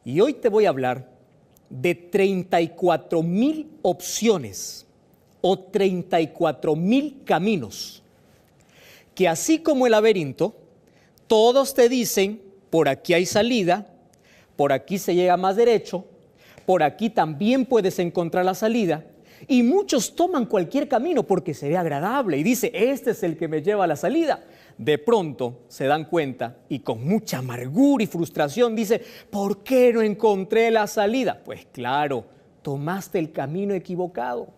Y hoy te voy a hablar de 34,000 opciones o 34,000 caminos, que así como el laberinto, todos te dicen, por aquí hay salida, por aquí se llega más derecho, por aquí también puedes encontrar la salida, y muchos toman cualquier camino porque se ve agradable y dice, este es el que me lleva a la salida. De pronto se dan cuenta y con mucha amargura y frustración dice, ¿por qué no encontré la salida? Pues claro, tomaste el camino equivocado.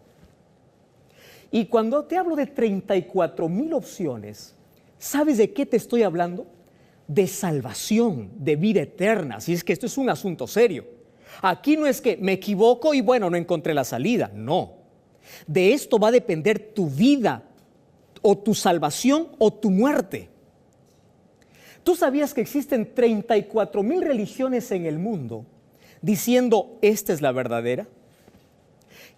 Y cuando te hablo de 34,000 opciones, ¿sabes de qué te estoy hablando? De salvación, de vida eterna. Así es que esto es un asunto serio. Aquí no es que me equivoco y bueno, no encontré la salida. No. De esto va a depender tu vida, o tu salvación, o tu muerte. ¿Tú sabías que existen 34,000 religiones en el mundo diciendo, esta es la verdadera?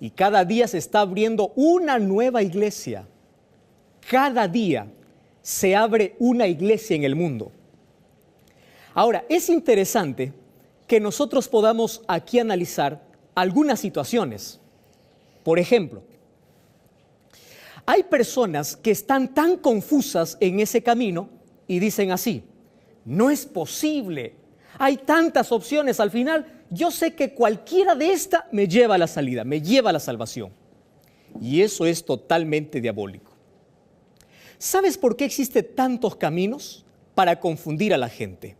Y cada día se está abriendo una nueva iglesia. Cada día se abre una iglesia en el mundo. Ahora, es interesante que nosotros podamos aquí analizar algunas situaciones. Por ejemplo, hay personas que están tan confusas en ese camino y dicen así, no es posible, hay tantas opciones, al final yo sé que cualquiera de estas me lleva a la salida, me lleva a la salvación. Y eso es totalmente diabólico. ¿Sabes por qué existen tantos caminos? Para confundir a la gente.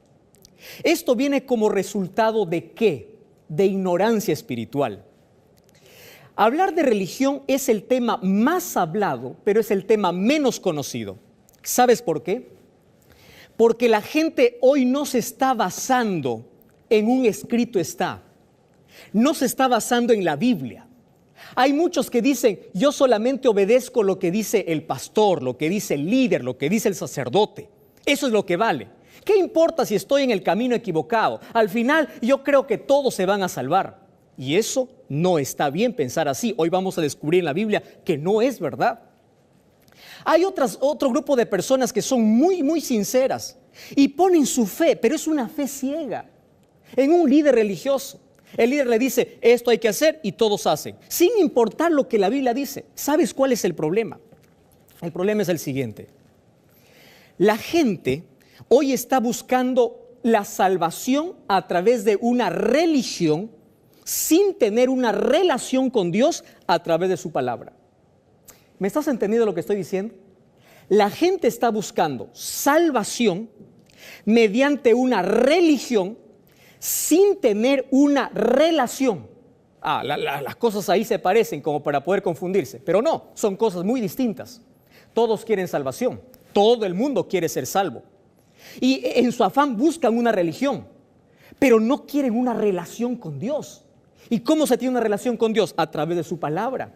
Esto viene como resultado ¿de qué? De ignorancia espiritual. Hablar de religión es el tema más hablado, pero es el tema menos conocido. ¿Sabes por qué? Porque la gente hoy no se está basando en un escrito está. No se está basando en la Biblia. Hay muchos que dicen, yo solamente obedezco lo que dice el pastor, lo que dice el líder, lo que dice el sacerdote. Eso es lo que vale. ¿Qué importa si estoy en el camino equivocado? Al final yo creo que todos se van a salvar. Y eso no está bien pensar así. Hoy vamos a descubrir en la Biblia que no es verdad. Hay otro grupo de personas que son muy sinceras y ponen su fe, pero es una fe ciega, en un líder religioso. El líder le dice, esto hay que hacer y todos hacen, sin importar lo que la Biblia dice. ¿Sabes cuál es el problema? El problema es el siguiente. La gente hoy está buscando la salvación a través de una religión sin tener una relación con Dios a través de su palabra. ¿Me estás entendiendo lo que estoy diciendo? La gente está buscando salvación mediante una religión sin tener una relación. Las cosas ahí se parecen como para poder confundirse, pero no, son cosas muy distintas. Todos quieren salvación, todo el mundo quiere ser salvo. Y en su afán buscan una religión, pero no quieren una relación con Dios. ¿Y cómo se tiene una relación con Dios? A través de su palabra.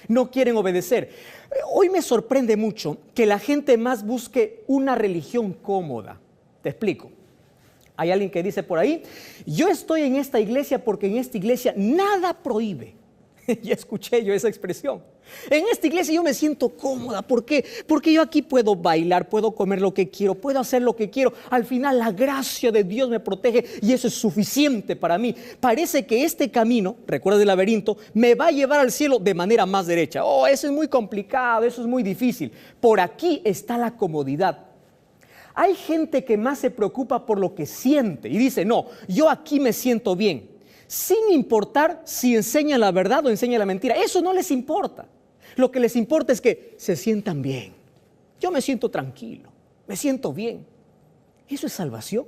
No quieren obedecer. Hoy me sorprende mucho que la gente más busque una religión cómoda. Te explico. Hay alguien que dice por ahí, yo estoy en esta iglesia porque en esta iglesia nada prohíbe. Ya escuché yo esa expresión. En esta iglesia yo me siento cómoda. ¿Por qué? Porque yo aquí puedo bailar, puedo comer lo que quiero, puedo hacer lo que quiero. Al final la gracia de Dios me protege y eso es suficiente para mí. Parece que este camino, recuerda el laberinto, me va a llevar al cielo de manera más derecha. Oh, eso es muy complicado, eso es muy difícil. Por aquí está la comodidad. Hay gente que más se preocupa por lo que siente y dice, no, yo aquí me siento bien. Sin importar si enseña la verdad o enseña la mentira. Eso no les importa. Lo que les importa es que se sientan bien. Yo me siento tranquilo, me siento bien. ¿Eso es salvación?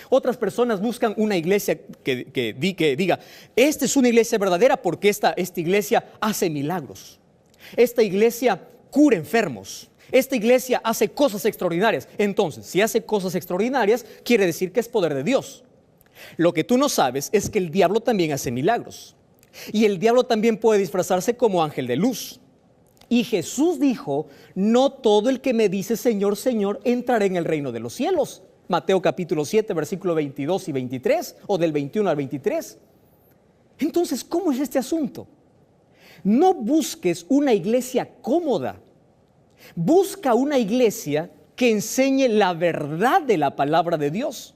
Otras personas buscan una iglesia que diga, esta es una iglesia verdadera porque esta iglesia hace milagros. Esta iglesia cura enfermos. Esta iglesia hace cosas extraordinarias. Entonces, si hace cosas extraordinarias, quiere decir que es poder de Dios. Lo que tú no sabes es que el diablo también hace milagros. Y el diablo también puede disfrazarse como ángel de luz. Y Jesús dijo, no todo el que me dice Señor, Señor, entrará en el reino de los cielos. Mateo capítulo 7, versículo 22 y 23, o del 21 al 23. Entonces, ¿cómo es este asunto? No busques una iglesia cómoda. Busca una iglesia que enseñe la verdad de la palabra de Dios.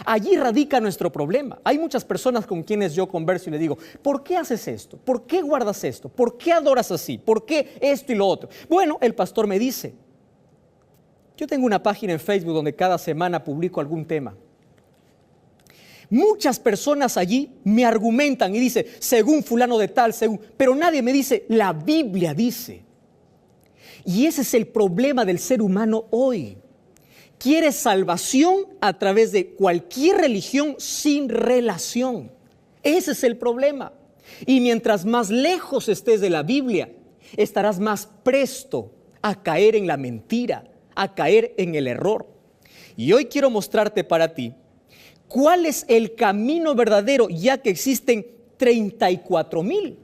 Allí radica nuestro problema. Hay muchas personas con quienes yo converso y les digo, ¿por qué haces esto? ¿Por qué guardas esto? ¿Por qué adoras así? ¿Por qué esto y lo otro? Bueno, el pastor me dice, yo tengo una página en Facebook donde cada semana publico algún tema. Muchas personas allí me argumentan y dicen, según fulano de tal, pero nadie me dice, la Biblia dice. Y ese es el problema del ser humano hoy. Quiere salvación a través de cualquier religión sin relación. Ese es el problema. Y mientras más lejos estés de la Biblia, estarás más presto a caer en la mentira, a caer en el error. Y hoy quiero mostrarte para ti cuál es el camino verdadero, ya que existen 34,000.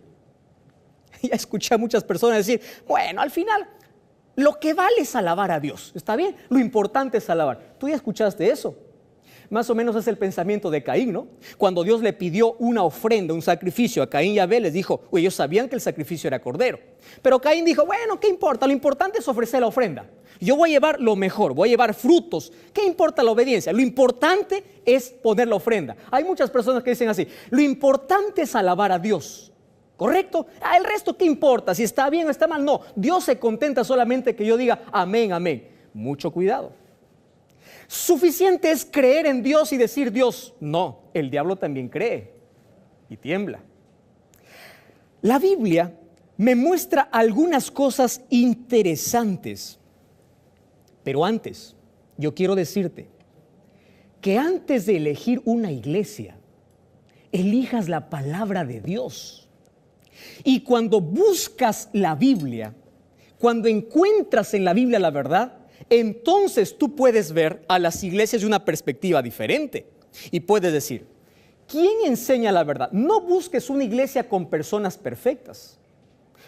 Ya escuché a muchas personas decir, bueno, al final lo que vale es alabar a Dios, ¿está bien? Lo importante es alabar. ¿Tú ya escuchaste eso? Más o menos es el pensamiento de Caín, ¿no? Cuando Dios le pidió una ofrenda, un sacrificio a Caín y Abel, les dijo, ellos sabían que el sacrificio era cordero. Pero Caín dijo, bueno, ¿qué importa? Lo importante es ofrecer la ofrenda. Yo voy a llevar lo mejor, voy a llevar frutos. ¿Qué importa la obediencia? Lo importante es poner la ofrenda. Hay muchas personas que dicen así, lo importante es alabar a Dios. ¿Correcto? El resto, ¿qué importa? Si está bien o está mal. No, Dios se contenta solamente que yo diga amén, amén. Mucho cuidado. Suficiente es creer en Dios y decir Dios. No, el diablo también cree y tiembla. La Biblia me muestra algunas cosas interesantes. Pero antes, yo quiero decirte que antes de elegir una iglesia, elijas la palabra de Dios. Y cuando buscas la Biblia, cuando encuentras en la Biblia la verdad, entonces tú puedes ver a las iglesias de una perspectiva diferente. Y puedes decir, ¿quién enseña la verdad? No busques una iglesia con personas perfectas.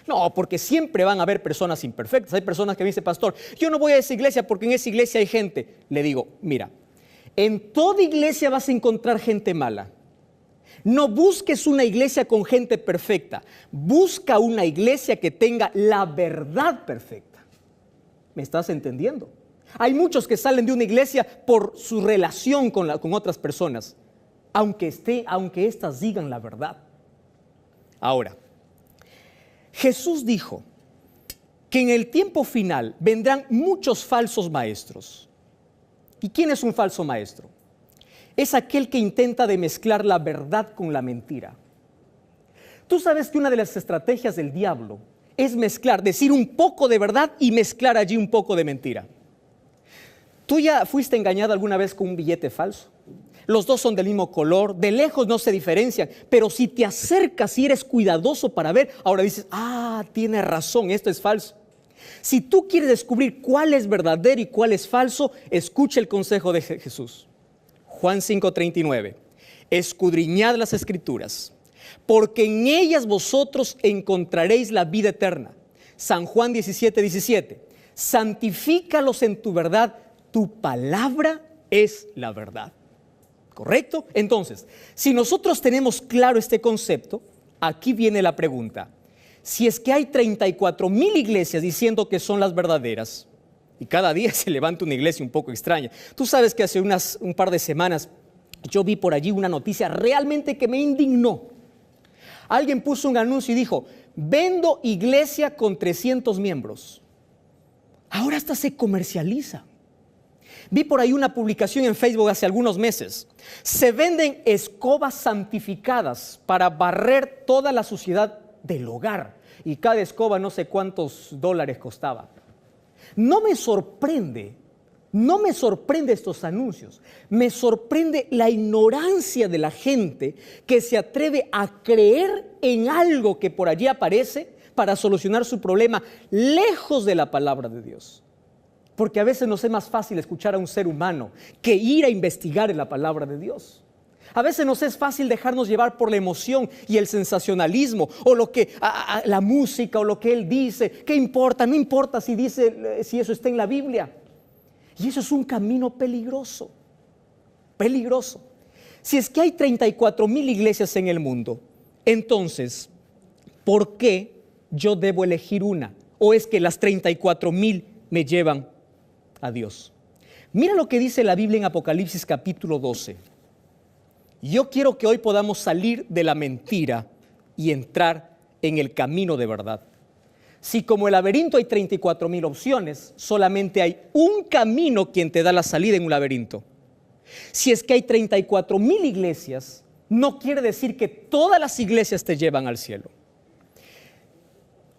No, porque siempre van a haber personas imperfectas. Hay personas que me dicen, pastor, yo no voy a esa iglesia porque en esa iglesia hay gente. Le digo, mira, en toda iglesia vas a encontrar gente mala. No busques una iglesia con gente perfecta. Busca una iglesia que tenga la verdad perfecta. ¿Me estás entendiendo? Hay muchos que salen de una iglesia por su relación con otras personas, aunque éstas digan la verdad. Ahora, Jesús dijo que en el tiempo final vendrán muchos falsos maestros. ¿Y quién es un falso maestro? Es aquel que intenta de mezclar la verdad con la mentira. Tú sabes que una de las estrategias del diablo es mezclar, decir un poco de verdad y mezclar allí un poco de mentira. ¿Tú ya fuiste engañado alguna vez con un billete falso? Los dos son del mismo color, de lejos no se diferencian, pero si te acercas y eres cuidadoso para ver, ahora dices, tiene razón, esto es falso. Si tú quieres descubrir cuál es verdadero y cuál es falso, escucha el consejo de Jesús. Juan 5:39, escudriñad las Escrituras, porque en ellas vosotros encontraréis la vida eterna. San Juan 17:17, santifícalos en tu verdad, tu palabra es la verdad. ¿Correcto? Entonces, si nosotros tenemos claro este concepto, aquí viene la pregunta. Si es que hay 34,000 iglesias diciendo que son las verdaderas, y cada día se levanta una iglesia un poco extraña. Tú sabes que hace un par de semanas yo vi por allí una noticia realmente que me indignó. Alguien puso un anuncio y dijo, vendo iglesia con 300 miembros. Ahora hasta se comercializa. Vi por ahí una publicación en Facebook hace algunos meses. Se venden escobas santificadas para barrer toda la suciedad del hogar. Y cada escoba no sé cuántos dólares costaba. No me sorprende estos anuncios. Me sorprende la ignorancia de la gente que se atreve a creer en algo que por allí aparece para solucionar su problema lejos de la palabra de Dios. Porque a veces nos es más fácil escuchar a un ser humano que ir a investigar en la palabra de Dios. A veces nos es fácil dejarnos llevar por la emoción y el sensacionalismo o la música o lo que él dice. ¿Qué importa? No importa si eso está en la Biblia. Y eso es un camino peligroso. Peligroso. Si es que hay 34,000 iglesias en el mundo, entonces, ¿por qué yo debo elegir una? ¿O es que las 34,000 me llevan a Dios? Mira lo que dice la Biblia en Apocalipsis capítulo 12. Yo quiero que hoy podamos salir de la mentira y entrar en el camino de verdad. Si como el laberinto hay 34,000 opciones, solamente hay un camino quien te da la salida en un laberinto. Si es que hay 34,000 iglesias, no quiere decir que todas las iglesias te llevan al cielo.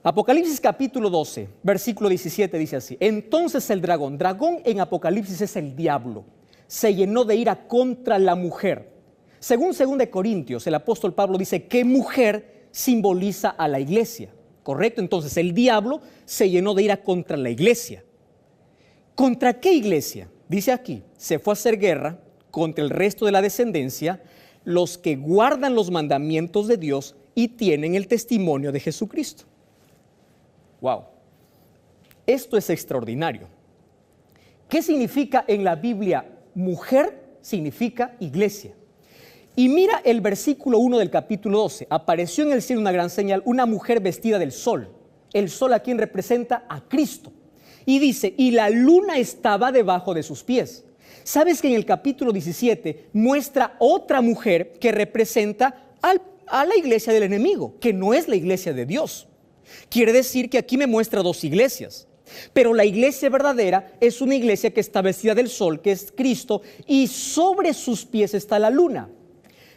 Apocalipsis capítulo 12, versículo 17 dice así: entonces el dragón en Apocalipsis es el diablo, se llenó de ira contra la mujer. Según 2 Corintios, el apóstol Pablo dice que mujer simboliza a la iglesia, ¿correcto? Entonces el diablo se llenó de ira contra la iglesia. ¿Contra qué iglesia? Dice aquí, se fue a hacer guerra contra el resto de la descendencia, los que guardan los mandamientos de Dios y tienen el testimonio de Jesucristo. Wow, esto es extraordinario. ¿Qué significa en la Biblia mujer? Significa iglesia. Y mira el versículo 1 del capítulo 12. Apareció en el cielo una gran señal, una mujer vestida del sol. El sol a quien representa a Cristo. Y dice, y la luna estaba debajo de sus pies. ¿Sabes que en el capítulo 17 muestra otra mujer que representa a la iglesia del enemigo, que no es la iglesia de Dios? Quiere decir que aquí me muestra dos iglesias. Pero la iglesia verdadera es una iglesia que está vestida del sol, que es Cristo, y sobre sus pies está la luna.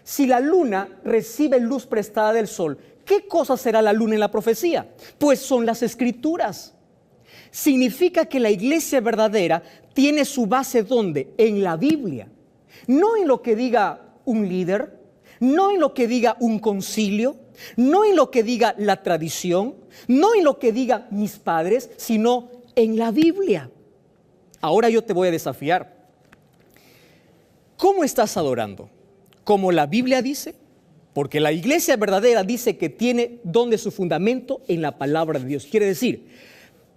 Si la luna recibe luz prestada del sol, ¿qué cosa será la luna en la profecía? Pues son las escrituras. Significa que la iglesia verdadera tiene su base ¿dónde? En la Biblia. No en lo que diga un líder, no en lo que diga un concilio, no en lo que diga la tradición, no en lo que digan mis padres, sino en la Biblia. Ahora yo te voy a desafiar. ¿Cómo estás adorando? ¿Como la Biblia dice? Porque la iglesia verdadera dice que tiene donde su fundamento en la palabra de Dios. Quiere decir,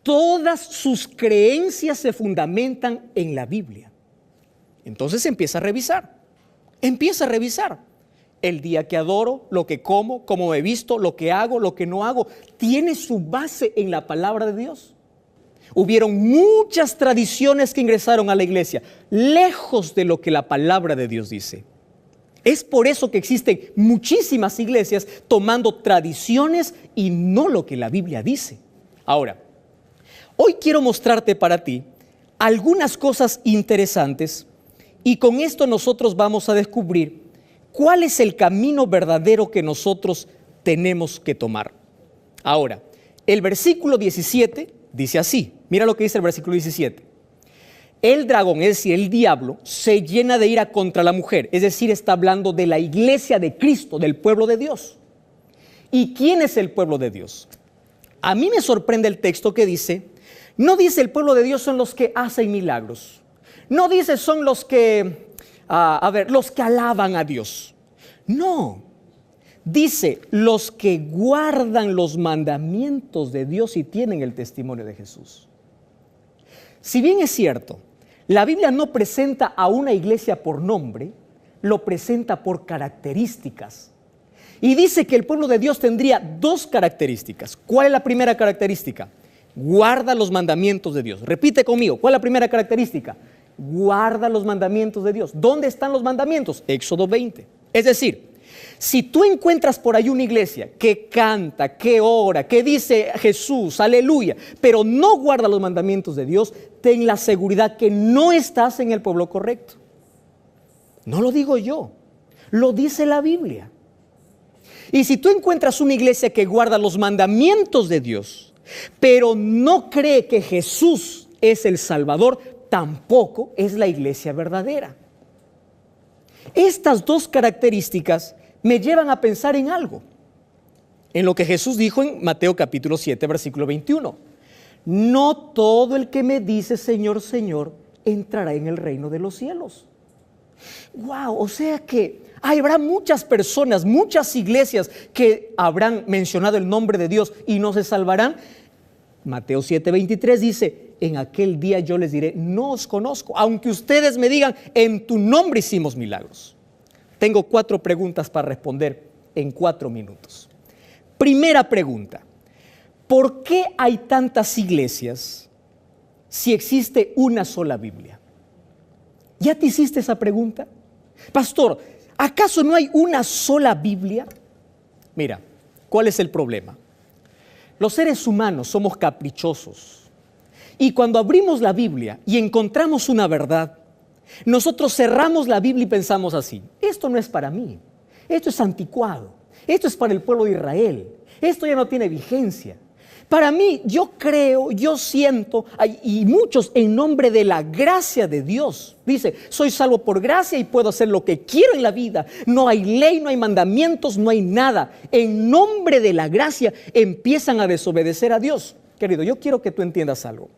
todas sus creencias se fundamentan en la Biblia. Entonces empieza a revisar. Empieza a revisar. El día que adoro, lo que como, cómo me visto, lo que hago, lo que no hago, tiene su base en la palabra de Dios. Hubieron muchas tradiciones que ingresaron a la iglesia, lejos de lo que la palabra de Dios dice. Es por eso que existen muchísimas iglesias tomando tradiciones y no lo que la Biblia dice. Ahora, hoy quiero mostrarte para ti algunas cosas interesantes y con esto nosotros vamos a descubrir cuál es el camino verdadero que nosotros tenemos que tomar. Ahora, el versículo 17 dice así, mira lo que dice el versículo 17. El dragón, es decir, el diablo, se llena de ira contra la mujer, es decir, está hablando de la iglesia de Cristo, del pueblo de Dios. ¿Y quién es el pueblo de Dios? A mí me sorprende el texto que dice, no dice el pueblo de Dios son los que hacen milagros, no dice son los que, los que alaban a Dios. No, dice los que guardan los mandamientos de Dios y tienen el testimonio de Jesús. Si bien es cierto, la Biblia no presenta a una iglesia por nombre, lo presenta por características. Y dice que el pueblo de Dios tendría dos características. ¿Cuál es la primera característica? Guarda los mandamientos de Dios. Repite conmigo, ¿cuál es la primera característica? Guarda los mandamientos de Dios. ¿Dónde están los mandamientos? Éxodo 20. Es decir, si tú encuentras por ahí una iglesia que canta, que ora, que dice Jesús, aleluya, pero no guarda los mandamientos de Dios, ten la seguridad que no estás en el pueblo correcto. No lo digo yo, lo dice la Biblia. Y si tú encuentras una iglesia que guarda los mandamientos de Dios, pero no cree que Jesús es el Salvador, tampoco es la iglesia verdadera. Estas dos características me llevan a pensar en algo, en lo que Jesús dijo en Mateo capítulo 7, versículo 21. No todo el que me dice Señor, Señor, entrará en el reino de los cielos. Wow, o sea que habrá muchas personas, muchas iglesias que habrán mencionado el nombre de Dios y no se salvarán. Mateo 7:23 dice, en aquel día yo les diré, no os conozco, aunque ustedes me digan, en tu nombre hicimos milagros. Tengo 4 preguntas para responder en 4 minutos. Primera pregunta, ¿por qué hay tantas iglesias si existe una sola Biblia? ¿Ya te hiciste esa pregunta? Pastor, ¿acaso no hay una sola Biblia? Mira, ¿cuál es el problema? Los seres humanos somos caprichosos. Y cuando abrimos la Biblia y encontramos una verdad, nosotros cerramos la Biblia y pensamos así: esto no es para mí, esto es anticuado, esto es para el pueblo de Israel, esto ya no tiene vigencia. Para mí, yo creo, yo siento, y muchos en nombre de la gracia de Dios, dice, soy salvo por gracia y puedo hacer lo que quiero en la vida. No hay ley, no hay mandamientos, no hay nada. En nombre de la gracia empiezan a desobedecer a Dios. Querido, yo quiero que tú entiendas algo.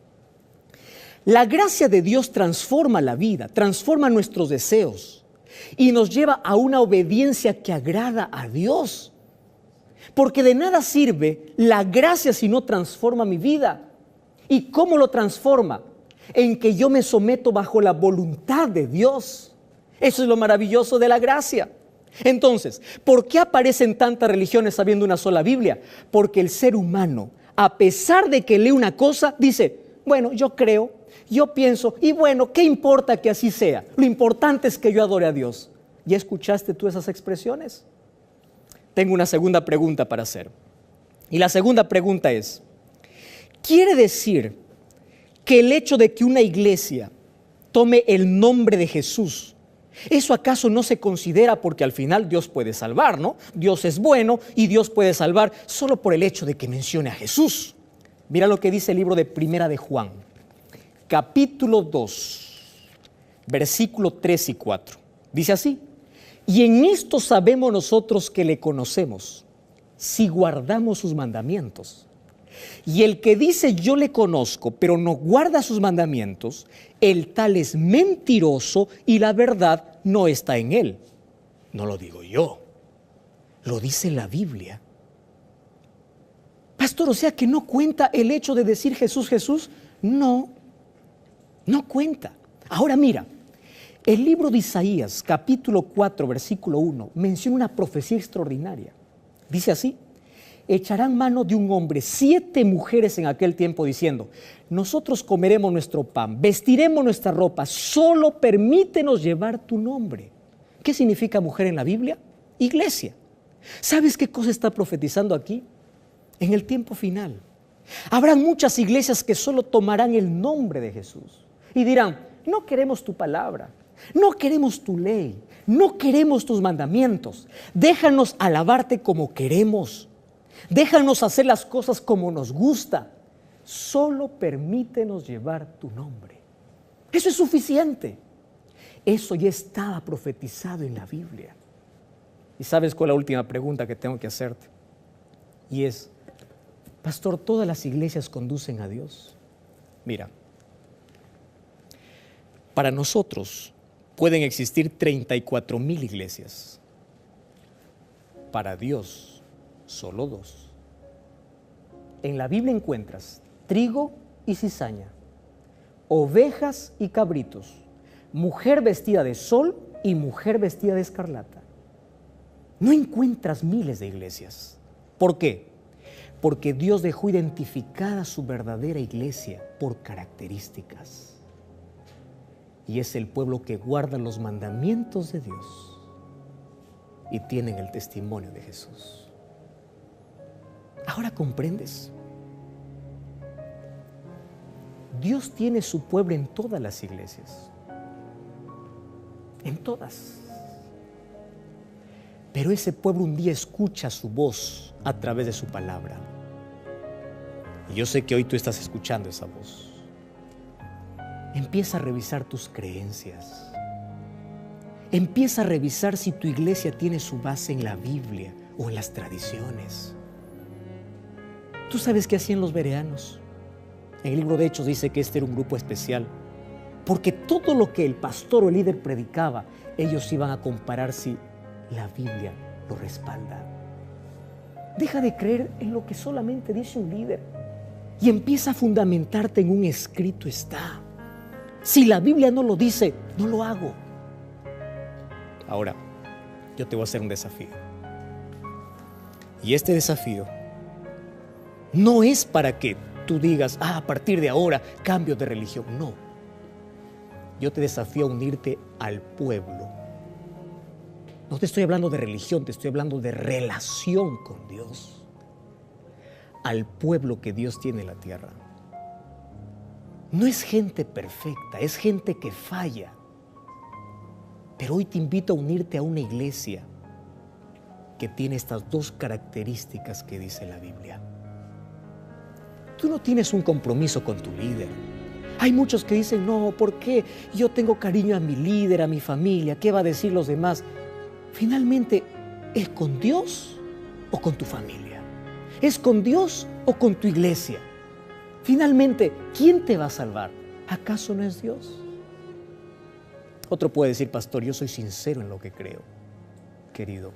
La gracia de Dios transforma la vida, transforma nuestros deseos y nos lleva a una obediencia que agrada a Dios. Porque de nada sirve la gracia si no transforma mi vida. ¿Y cómo lo transforma? En que yo me someto bajo la voluntad de Dios. Eso es lo maravilloso de la gracia. Entonces, ¿por qué aparecen tantas religiones habiendo una sola Biblia? Porque el ser humano, a pesar de que lee una cosa, dice, bueno, yo creo, yo pienso, y bueno, ¿qué importa que así sea? Lo importante es que yo adore a Dios. ¿Ya escuchaste tú esas expresiones? Tengo una segunda pregunta para hacer. Y la segunda pregunta es, ¿quiere decir que el hecho de que una iglesia tome el nombre de Jesús, eso acaso no se considera porque al final Dios puede salvar, ¿no? Dios es bueno y Dios puede salvar solo por el hecho de que mencione a Jesús? Mira lo que dice el libro de Primera de Juan, capítulo 2, versículo 3 y 4. Dice así: y en esto sabemos nosotros que le conocemos, si guardamos sus mandamientos. Y el que dice yo le conozco, pero no guarda sus mandamientos, el tal es mentiroso y la verdad no está en él. No lo digo yo, lo dice la Biblia. Pastor, o sea que no cuenta el hecho de decir Jesús, Jesús. No cuenta. Ahora mira. El libro de Isaías, capítulo 4, versículo 1, menciona una profecía extraordinaria. Dice así: echarán mano de un hombre 7 mujeres en aquel tiempo diciendo, nosotros comeremos nuestro pan, vestiremos nuestra ropa, solo permítenos llevar tu nombre. ¿Qué significa mujer en la Biblia? Iglesia. ¿Sabes qué cosa está profetizando aquí? En el tiempo final habrá muchas iglesias que solo tomarán el nombre de Jesús y dirán, no queremos tu palabra, no queremos tu ley, no queremos tus mandamientos. Déjanos alabarte como queremos. Déjanos hacer las cosas como nos gusta. Solo permítenos llevar tu nombre. Eso es suficiente. Eso ya estaba profetizado en la Biblia. ¿Y sabes cuál es la última pregunta que tengo que hacerte? Y es, pastor, ¿todas las iglesias conducen a Dios? Mira, para nosotros pueden existir 34,000 iglesias. Para Dios, solo 2. En la Biblia encuentras trigo y cizaña, ovejas y cabritos, mujer vestida de sol y mujer vestida de escarlata. No encuentras miles de iglesias. ¿Por qué? Porque Dios dejó identificada su verdadera iglesia por características. Y es el pueblo que guarda los mandamientos de Dios y tienen el testimonio de Jesús. Ahora comprendes. Dios tiene su pueblo en todas las iglesias. En todas. Pero ese pueblo un día escucha su voz a través de su palabra. Y yo sé que hoy tú estás escuchando esa voz. Empieza a revisar tus creencias. Empieza a revisar si tu iglesia tiene su base en la Biblia o en las tradiciones. ¿Tú sabes qué hacían los bereanos? En el libro de Hechos dice que este era un grupo especial, porque todo lo que el pastor o el líder predicaba, ellos iban a comparar si la Biblia lo respalda. Deja de creer en lo que solamente dice un líder y empieza a fundamentarte en un escrito está. Si la Biblia no lo dice, no lo hago. Ahora, yo te voy a hacer un desafío. Y este desafío no es para que tú digas, a partir de ahora cambio de religión. No. Yo te desafío a unirte al pueblo. No te estoy hablando de religión, te estoy hablando de relación con Dios. Al pueblo que Dios tiene en la tierra. No es gente perfecta, es gente que falla. Pero hoy te invito a unirte a una iglesia que tiene estas dos características que dice la Biblia. Tú no tienes un compromiso con tu líder. Hay muchos que dicen, no, ¿por qué? Yo tengo cariño a mi líder, a mi familia, ¿qué va a decir los demás? Finalmente, ¿es con Dios o con tu familia? ¿Es con Dios o con tu iglesia? Finalmente, ¿quién te va a salvar? ¿Acaso no es Dios? Otro puede decir, pastor, yo soy sincero en lo que creo. Querido,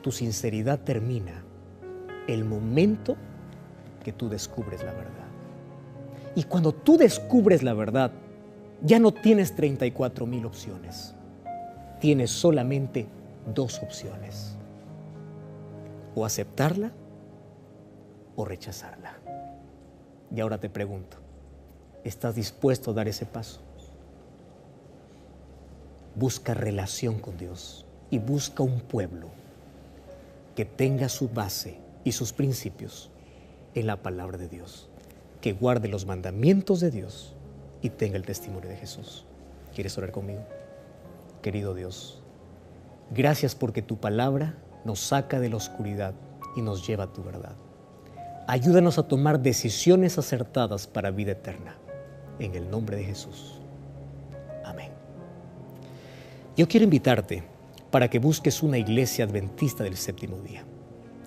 tu sinceridad termina el momento que tú descubres la verdad. Y cuando tú descubres la verdad, ya no tienes 34,000 opciones. Tienes solamente 2 opciones. O aceptarla o rechazarla. Y ahora te pregunto, ¿estás dispuesto a dar ese paso? Busca relación con Dios y busca un pueblo que tenga su base y sus principios en la palabra de Dios, que guarde los mandamientos de Dios y tenga el testimonio de Jesús. ¿Quieres orar conmigo? Querido Dios, gracias porque tu palabra nos saca de la oscuridad y nos lleva a tu verdad. Ayúdanos a tomar decisiones acertadas para vida eterna. En el nombre de Jesús. Amén. Yo quiero invitarte para que busques una iglesia adventista del séptimo día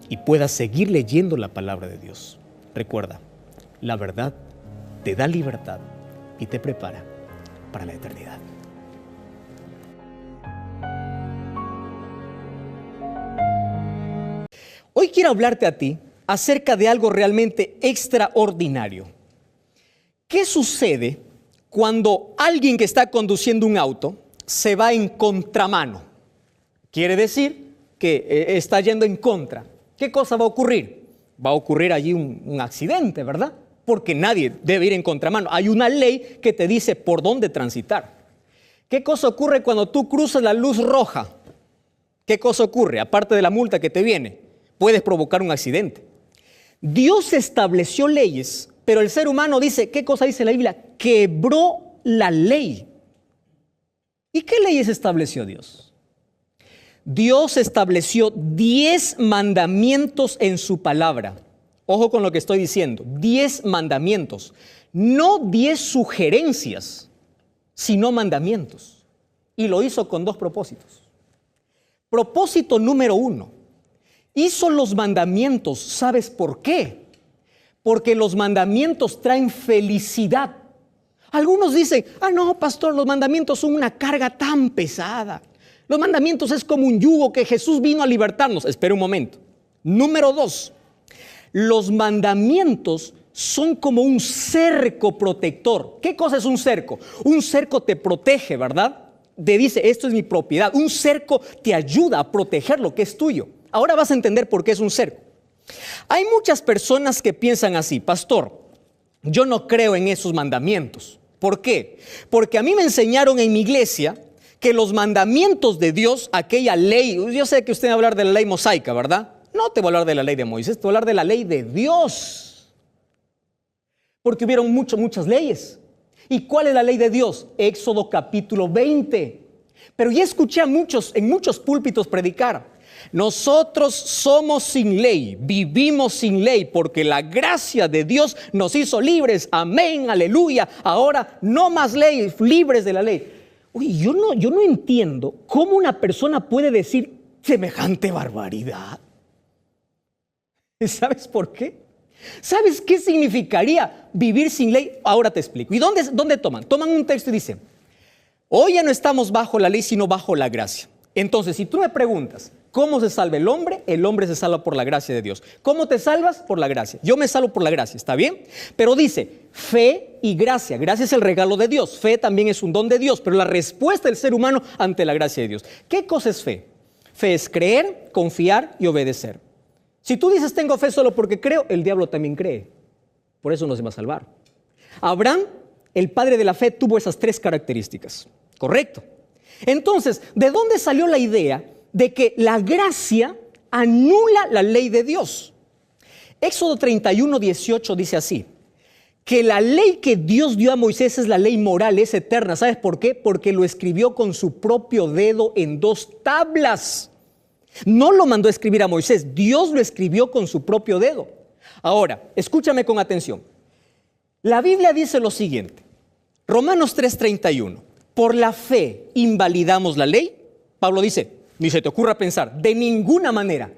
y puedas seguir leyendo la palabra de Dios. Recuerda, la verdad te da libertad y te prepara para la eternidad. Hoy quiero hablarte a ti acerca de algo realmente extraordinario. ¿Qué sucede cuando alguien que está conduciendo un auto se va en contramano? Quiere decir que está yendo en contra. ¿Qué cosa va a ocurrir? Va a ocurrir allí un accidente, ¿verdad? Porque nadie debe ir en contramano. Hay una ley que te dice por dónde transitar. ¿Qué cosa ocurre cuando tú cruzas la luz roja? ¿Qué cosa ocurre? Aparte de la multa que te viene, puedes provocar un accidente. Dios estableció leyes, pero el ser humano dice, ¿qué cosa dice la Biblia? Quebró la ley. ¿Y qué leyes estableció Dios? Dios estableció 10 mandamientos en su palabra. Ojo con lo que estoy diciendo, 10 mandamientos, no 10 sugerencias, sino mandamientos. Y lo hizo con 2 propósitos. Propósito número 1. Hizo los mandamientos, ¿sabes por qué? Porque los mandamientos traen felicidad. Algunos dicen, no, pastor, los mandamientos son una carga tan pesada. Los mandamientos es como un yugo que Jesús vino a libertarnos. Espera un momento. Número 2, los mandamientos son como un cerco protector. ¿Qué cosa es un cerco? Un cerco te protege, ¿verdad? Te dice, esto es mi propiedad. Un cerco te ayuda a proteger lo que es tuyo. Ahora vas a entender por qué es un cerco. Hay muchas personas que piensan así, pastor, yo no creo en esos mandamientos. ¿Por qué? Porque a mí me enseñaron en mi iglesia que los mandamientos de Dios, aquella ley, yo sé que usted va a hablar de la ley mosaica, ¿verdad? No te voy a hablar de la ley de Moisés, te voy a hablar de la ley de Dios. Porque hubieron muchas leyes. ¿Y cuál es la ley de Dios? Éxodo capítulo 20. Pero ya escuché en muchos púlpitos predicar. Nosotros somos sin ley, vivimos sin ley, porque la gracia de Dios nos hizo libres. Amén, aleluya. Ahora no más ley, libres de la ley. Uy, yo no entiendo cómo una persona puede decir semejante barbaridad. ¿Sabes por qué? ¿Sabes qué significaría vivir sin ley? Ahora te explico. ¿Y dónde toman? Toman un texto y dicen, hoy ya no estamos bajo la ley, sino bajo la gracia. Entonces, si tú me preguntas, ¿cómo se salva el hombre se salva por la gracia de Dios. ¿Cómo te salvas? Por la gracia. Yo me salvo por la gracia, ¿está bien? Pero dice, fe y gracia. Gracia es el regalo de Dios. Fe también es un don de Dios, pero la respuesta del ser humano ante la gracia de Dios. ¿Qué cosa es fe? Fe es creer, confiar y obedecer. Si tú dices tengo fe solo porque creo, el diablo también cree. Por eso no se va a salvar. Abraham el padre de la fe, tuvo esas 3 características. ¿Correcto? Entonces, ¿de dónde salió la idea de que la gracia anula la ley de Dios? Éxodo 31:18 dice así, que la ley que Dios dio a Moisés es la ley moral, es eterna. ¿Sabes por qué? Porque lo escribió con su propio dedo en 2 tablas. No lo mandó a escribir a Moisés, Dios lo escribió con su propio dedo. Ahora, escúchame con atención. La Biblia dice lo siguiente, Romanos 3:31, por la fe invalidamos la ley. Pablo dice, ni se te ocurra pensar, de ninguna manera.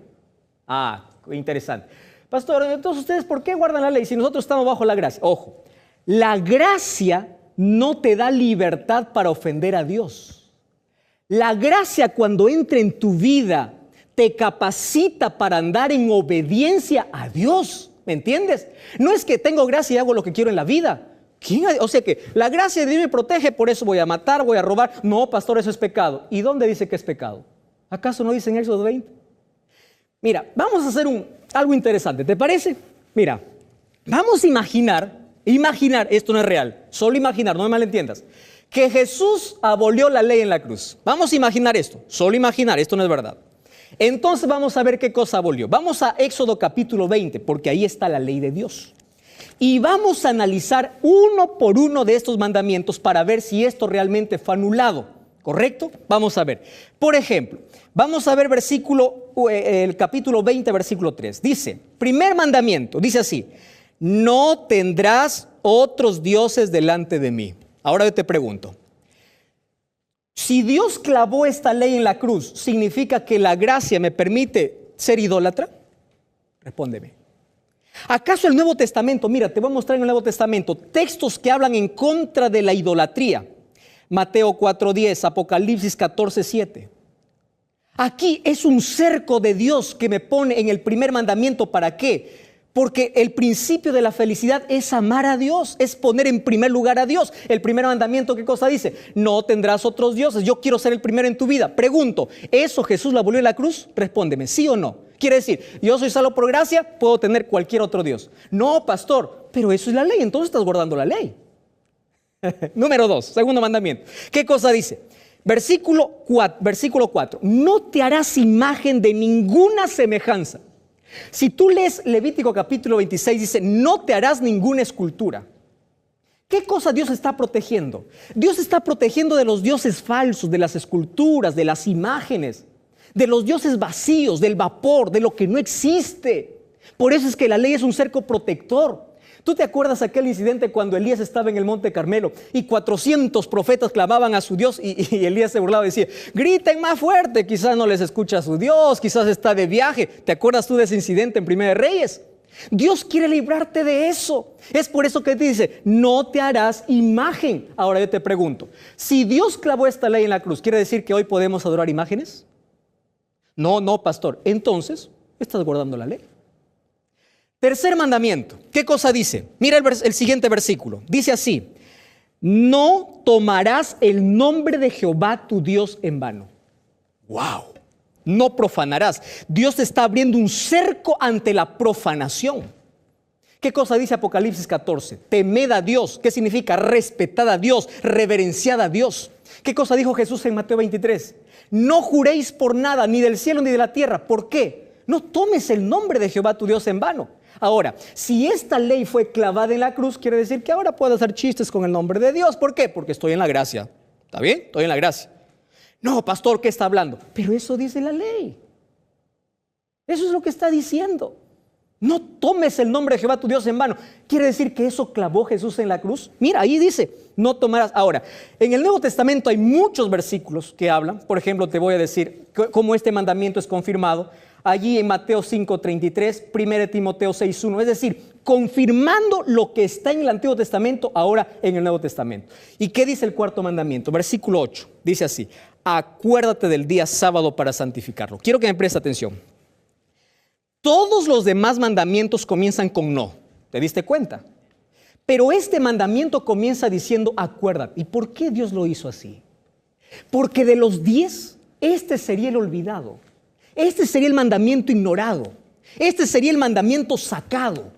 Ah, interesante. Pastor, entonces ustedes, ¿por qué guardan la ley si nosotros estamos bajo la gracia? Ojo, la gracia no te da libertad para ofender a Dios. La gracia, cuando entra en tu vida, te capacita para andar en obediencia a Dios. ¿Me entiendes? No es que tengo gracia y hago lo que quiero en la vida. O sea que la gracia de Dios me protege, por eso voy a matar, voy a robar. No, pastor, eso es pecado. ¿Y dónde dice que es pecado? ¿Acaso no dice en Éxodo 20? Mira, vamos a hacer algo interesante, ¿te parece? Mira, vamos a imaginar, esto no es real, solo imaginar, no me malentiendas, que Jesús abolió la ley en la cruz. Vamos a imaginar esto, solo imaginar, esto no es verdad. Entonces vamos a ver qué cosa abolió. Vamos a Éxodo capítulo 20, porque ahí está la ley de Dios. Y vamos a analizar uno por uno de estos mandamientos para ver si esto realmente fue anulado. ¿Correcto? Vamos a ver. Por ejemplo, vamos a ver el capítulo 20, versículo 3. Dice, primer mandamiento, dice así, no tendrás otros dioses delante de mí. Ahora yo te pregunto, si Dios clavó esta ley en la cruz, ¿significa que la gracia me permite ser idólatra? Respóndeme. ¿Acaso el Nuevo Testamento, mira, te voy a mostrar en el Nuevo Testamento textos que hablan en contra de la idolatría? Mateo 4:10, Apocalipsis 14:7. Aquí es un cerco de Dios que me pone en el primer mandamiento. ¿Para qué? Porque el principio de la felicidad es amar a Dios, es poner en primer lugar a Dios. El primer mandamiento, ¿qué cosa dice? No tendrás otros dioses. Yo quiero ser el primero en tu vida. Pregunto, ¿eso Jesús lo abolió en la cruz? Respóndeme, ¿sí o no? Quiere decir, yo soy salvo por gracia, puedo tener cualquier otro Dios. No, pastor, pero eso es la ley, entonces estás guardando la ley. Número 2, segundo mandamiento. ¿Qué cosa dice? Versículo 4. No te harás imagen de ninguna semejanza. Si tú lees Levítico capítulo 26, dice, no te harás ninguna escultura. ¿Qué cosa Dios está protegiendo? Dios está protegiendo de los dioses falsos, de las esculturas, de las imágenes, de los dioses vacíos, del vapor, de lo que no existe. Por eso es que la ley es un cerco protector. ¿Tú te acuerdas aquel incidente cuando Elías estaba en el Monte Carmelo y 400 profetas clamaban a su Dios y Elías se burlaba y decía, griten más fuerte, quizás no les escucha su Dios, quizás está de viaje? ¿Te acuerdas tú de ese incidente en Primera de Reyes? Dios quiere librarte de eso. Es por eso que te dice, no te harás imagen. Ahora yo te pregunto, si Dios clavó esta ley en la cruz, ¿quiere decir que hoy podemos adorar imágenes? No, pastor. Entonces, estás guardando la ley. Tercer mandamiento, ¿qué cosa dice? Mira el siguiente versículo, dice así, no tomarás el nombre de Jehová tu Dios en vano. ¡Wow! No profanarás. Dios te está abriendo un cerco ante la profanación. ¿Qué cosa dice Apocalipsis 14? Temed a Dios. ¿Qué significa? Respetad a Dios, reverenciad a Dios. ¿Qué cosa dijo Jesús en Mateo 23? No juréis por nada, ni del cielo ni de la tierra. ¿Por qué? No tomes el nombre de Jehová tu Dios en vano. Ahora, si esta ley fue clavada en la cruz, quiere decir que ahora puedo hacer chistes con el nombre de Dios. ¿Por qué? Porque estoy en la gracia. ¿Está bien? Estoy en la gracia. No, pastor, ¿qué está hablando? Pero eso dice la ley. Eso es lo que está diciendo. No tomes el nombre de Jehová tu Dios en vano. ¿Quiere decir que eso clavó Jesús en la cruz? Mira, ahí dice, no tomarás. Ahora, en el Nuevo Testamento hay muchos versículos que hablan. Por ejemplo, te voy a decir cómo este mandamiento es confirmado. Allí en Mateo 5:33, 1 Timoteo 6:1. Es decir, confirmando lo que está en el Antiguo Testamento, ahora en el Nuevo Testamento. ¿Y qué dice el cuarto mandamiento? Versículo 8. Dice así, acuérdate del día sábado para santificarlo. Quiero que me prestes atención. Todos los demás mandamientos comienzan con no. ¿Te diste cuenta? Pero este mandamiento comienza diciendo acuérdate. ¿Y por qué Dios lo hizo así? Porque de los 10, este sería el olvidado. Este sería el mandamiento ignorado. Este sería el mandamiento sacado.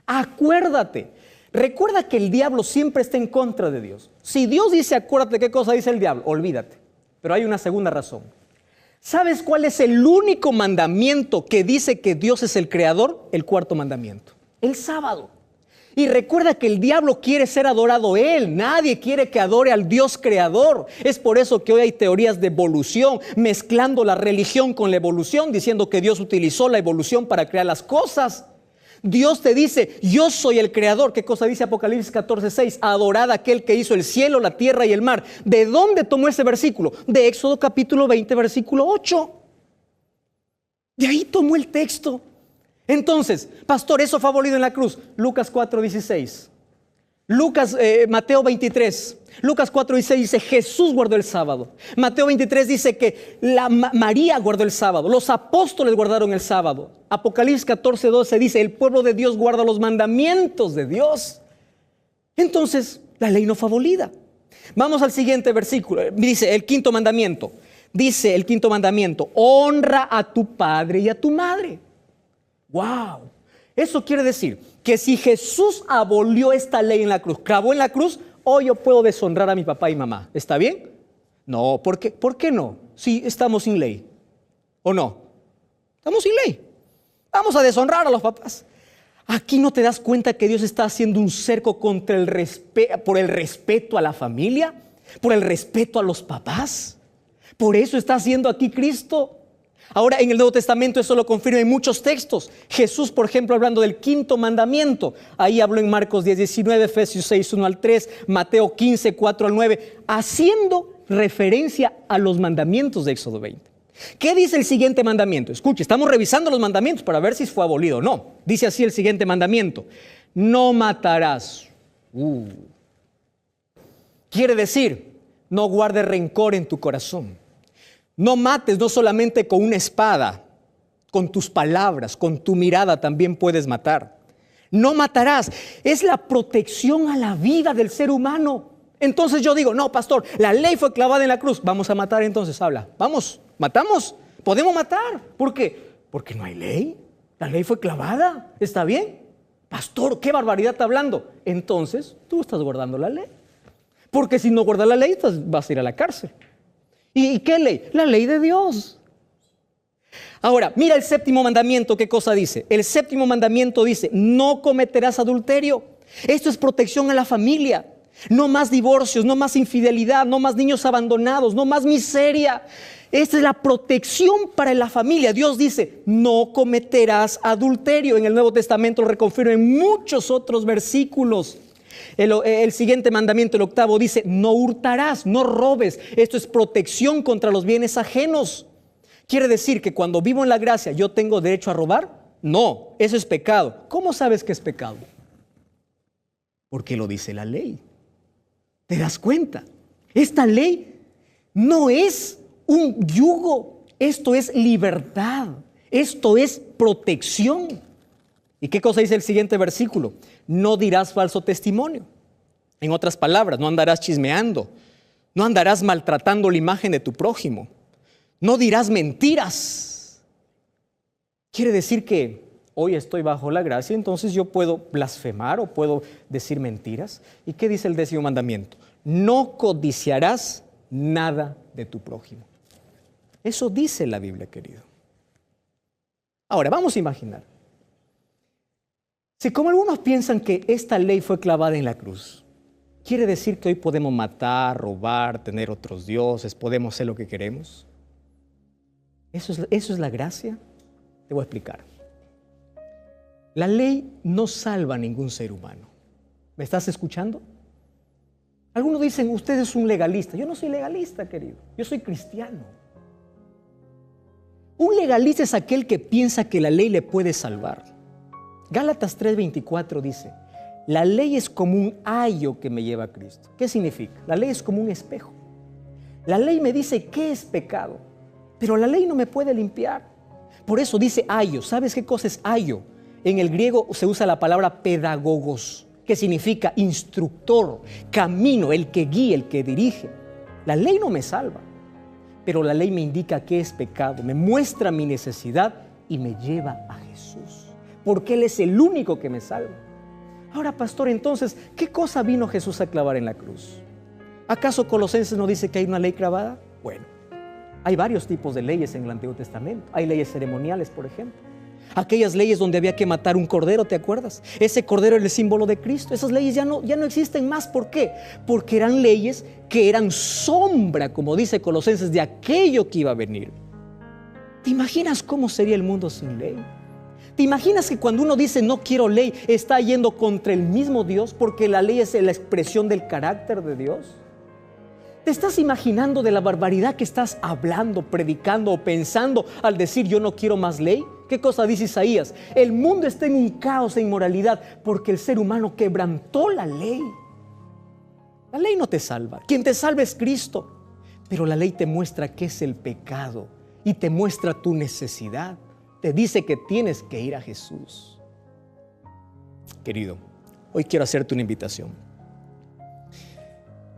Acuérdate. Recuerda que el diablo siempre está en contra de Dios. Si Dios dice, acuérdate qué cosa dice el diablo, olvídate. Pero hay una segunda razón. ¿Sabes cuál es el único mandamiento que dice que Dios es el creador? El cuarto mandamiento, el sábado. Y recuerda que el diablo quiere ser adorado él. Nadie quiere que adore al Dios creador. Es por eso que hoy hay teorías de evolución, mezclando la religión con la evolución, diciendo que Dios utilizó la evolución para crear las cosas. Dios te dice, yo soy el creador. ¿Qué cosa dice Apocalipsis 14:6? Adorad a aquel que hizo el cielo, la tierra y el mar. ¿De dónde tomó ese versículo? De Éxodo capítulo 20, versículo 8. De ahí tomó el texto. Entonces, pastor, eso fue abolido en la cruz. Lucas 4:16. Mateo 23. Lucas 4:16 dice, Jesús guardó el sábado. Mateo 23 dice que María guardó el sábado. Los apóstoles guardaron el sábado. Apocalipsis 14:12 dice, el pueblo de Dios guarda los mandamientos de Dios. Entonces, la ley no fue abolida. Vamos al siguiente versículo. Dice el quinto mandamiento. Dice el quinto mandamiento, honra a tu padre y a tu madre. ¡Wow! Eso quiere decir que si Jesús abolió esta ley en la cruz, clavó en la cruz, hoy yo puedo deshonrar a mi papá y mamá. ¿Está bien? No, ¿por qué no? Si estamos sin ley. ¿O no? Estamos sin ley. Vamos a deshonrar a los papás. Aquí no te das cuenta que Dios está haciendo un cerco contra por el respeto a la familia, por el respeto a los papás. Por eso está haciendo aquí Cristo. Ahora en el Nuevo Testamento eso lo confirma en muchos textos. Jesús, por ejemplo, hablando del quinto mandamiento, ahí habló en Marcos 10:19, Efesios 6:1-3, Mateo 15:4-9, haciendo referencia a los mandamientos de Éxodo 20. ¿Qué dice el siguiente mandamiento? Escuche, estamos revisando los mandamientos para ver si fue abolido o no. Dice así el siguiente mandamiento: no matarás. Quiere decir, no guardes rencor en tu corazón. No mates, no solamente con una espada, con tus palabras, con tu mirada también puedes matar. No matarás, es la protección a la vida del ser humano. Entonces yo digo, no, pastor, la ley fue clavada en la cruz. Vamos a matar entonces, habla. Vamos, matamos, podemos matar. ¿Por qué? Porque no hay ley. La ley fue clavada, ¿está bien? Pastor, qué barbaridad está hablando. Entonces tú estás guardando la ley. Porque si no guardas la ley, vas a ir a la cárcel. ¿Y qué ley? La ley de Dios. Ahora, mira el séptimo mandamiento, ¿qué cosa dice? El séptimo mandamiento dice, no cometerás adulterio. Esto es protección a la familia. No más divorcios, no más infidelidad, no más niños abandonados, no más miseria. Esta es la protección para la familia. Dios dice, no cometerás adulterio. En el Nuevo Testamento lo reconfirma en muchos otros versículos. El siguiente mandamiento, el octavo, dice, no hurtarás, no robes. Esto es protección contra los bienes ajenos. ¿Quiere decir que cuando vivo en la gracia yo tengo derecho a robar? No, eso es pecado. ¿Cómo sabes que es pecado? Porque lo dice la ley. ¿Te das cuenta? Esta ley no es un yugo, esto es libertad, esto es protección. ¿Y qué cosa dice el siguiente versículo? No dirás falso testimonio. En otras palabras, no andarás chismeando, no andarás maltratando la imagen de tu prójimo, no dirás mentiras. Quiere decir que hoy estoy bajo la gracia, entonces yo puedo blasfemar o puedo decir mentiras. ¿Y qué dice el 10º mandamiento? No codiciarás nada de tu prójimo. Eso dice la Biblia, querido. Ahora, vamos a imaginar. Si como algunos piensan que esta ley fue clavada en la cruz, ¿quiere decir que hoy podemos matar, robar, tener otros dioses, podemos hacer lo que queremos? ¿Eso es la gracia? Te voy a explicar. La ley no salva a ningún ser humano. ¿Me estás escuchando? Algunos dicen, usted es un legalista. Yo no soy legalista, querido. Yo soy cristiano. Un legalista es aquel que piensa que la ley le puede salvar. Gálatas 3:24 dice, la ley es como un ayo que me lleva a Cristo. ¿Qué significa? La ley es como un espejo. La ley me dice qué es pecado, pero la ley no me puede limpiar. Por eso dice ayo. ¿Sabes qué cosa es ayo? En el griego se usa la palabra pedagogos, que significa instructor, camino, el que guía, el que dirige. La ley no me salva, pero la ley me indica qué es pecado, me muestra mi necesidad y me lleva a Jesús. Porque Él es el único que me salva. Ahora, pastor, entonces, ¿qué cosa vino Jesús a clavar en la cruz? ¿Acaso Colosenses no dice que hay una ley clavada? Bueno, hay varios tipos de leyes en el Antiguo Testamento. Hay leyes ceremoniales, por ejemplo. Aquellas leyes donde había que matar un cordero, ¿te acuerdas? Ese cordero era el símbolo de Cristo. Esas leyes ya no existen más. ¿Por qué? Porque eran leyes que eran sombra, como dice Colosenses, de aquello que iba a venir. ¿Te imaginas cómo sería el mundo sin ley? ¿Te imaginas que cuando uno dice no quiero ley, está yendo contra el mismo Dios, porque la ley es la expresión del carácter de Dios? ¿Te estás imaginando de la barbaridad que estás hablando, predicando o pensando al decir yo no quiero más ley? ¿Qué cosa dice Isaías? El mundo está en un caos de inmoralidad porque el ser humano quebrantó la ley. La ley no te salva. Quien te salva es Cristo. Pero la ley te muestra qué es el pecado y te muestra tu necesidad. Te dice que tienes que ir a Jesús. Querido, hoy quiero hacerte una invitación.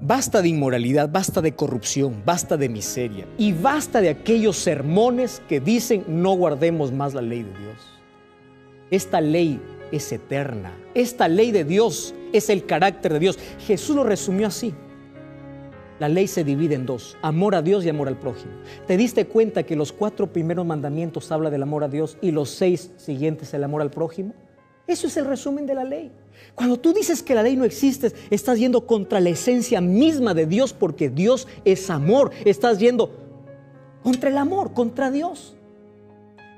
Basta de inmoralidad, basta de corrupción, basta de miseria y basta de aquellos sermones que dicen no guardemos más la ley de Dios. Esta ley es eterna. Esta ley de Dios es el carácter de Dios. Jesús lo resumió así. La ley se divide en dos: amor a Dios y amor al prójimo. ¿Te diste cuenta que los 4 primeros mandamientos habla del amor a Dios y los 6 siguientes el amor al prójimo? Eso es el resumen de la ley. Cuando tú dices que la ley no existe, estás yendo contra la esencia misma de Dios, porque Dios es amor. Estás yendo contra el amor, contra Dios.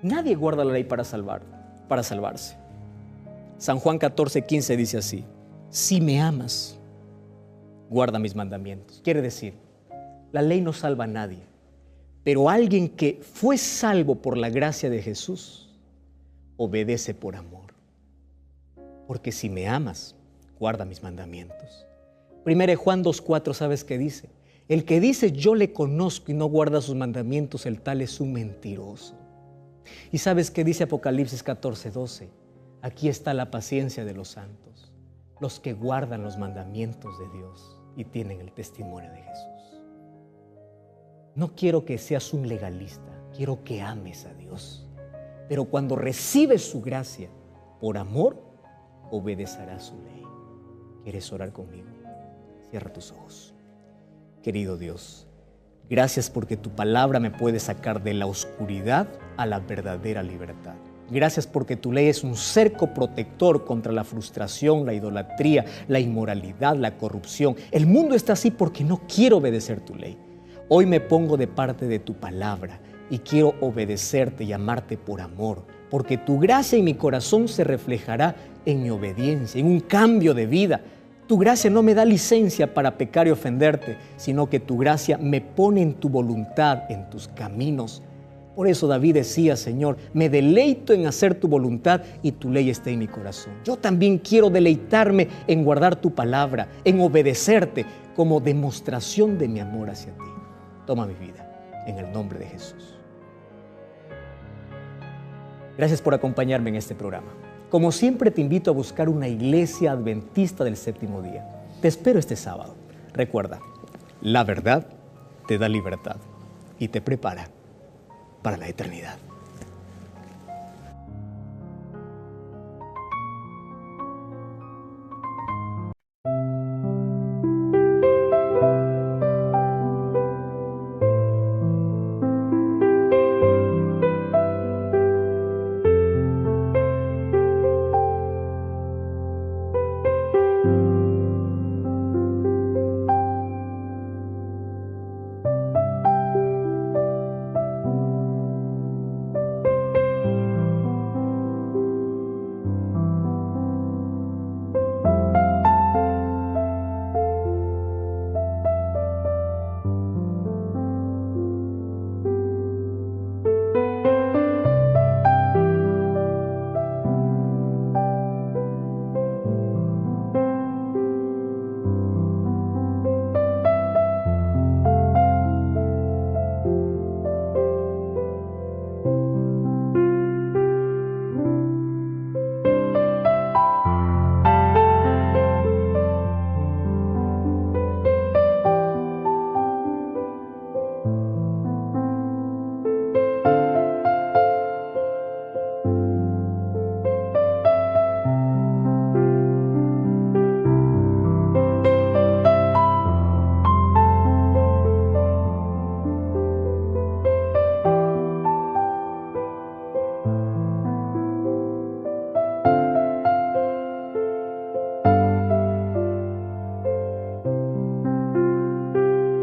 Nadie guarda la ley para salvarse. San Juan 14:15 dice así: si me amas, guarda mis mandamientos. Quiere decir, la ley no salva a nadie, pero alguien que fue salvo por la gracia de Jesús obedece por amor. Porque si me amas, guarda mis mandamientos. 1 Juan 2:4, ¿sabes qué dice? El que dice yo le conozco y no guarda sus mandamientos, el tal es un mentiroso. ¿Y sabes qué dice Apocalipsis 14:12? Aquí está la paciencia de los santos, los que guardan los mandamientos de Dios y tienen el testimonio de Jesús. No quiero que seas un legalista, quiero que ames a Dios. Pero cuando recibes su gracia, por amor, obedecerás su ley. ¿Quieres orar conmigo? Cierra tus ojos. Querido Dios, gracias porque tu palabra me puede sacar de la oscuridad a la verdadera libertad. Gracias porque tu ley es un cerco protector contra la frustración, la idolatría, la inmoralidad, la corrupción. El mundo está así porque no quiero obedecer tu ley. Hoy me pongo de parte de tu palabra y quiero obedecerte y amarte por amor, porque tu gracia en mi corazón se reflejará en mi obediencia, en un cambio de vida. Tu gracia no me da licencia para pecar y ofenderte, sino que tu gracia me pone en tu voluntad, en tus caminos. Por eso David decía: Señor, me deleito en hacer tu voluntad y tu ley está en mi corazón. Yo también quiero deleitarme en guardar tu palabra, en obedecerte como demostración de mi amor hacia ti. Toma mi vida, en el nombre de Jesús. Gracias por acompañarme en este programa. Como siempre, te invito a buscar una iglesia adventista del séptimo día. Te espero este sábado. Recuerda, la verdad te da libertad y te prepara para la eternidad.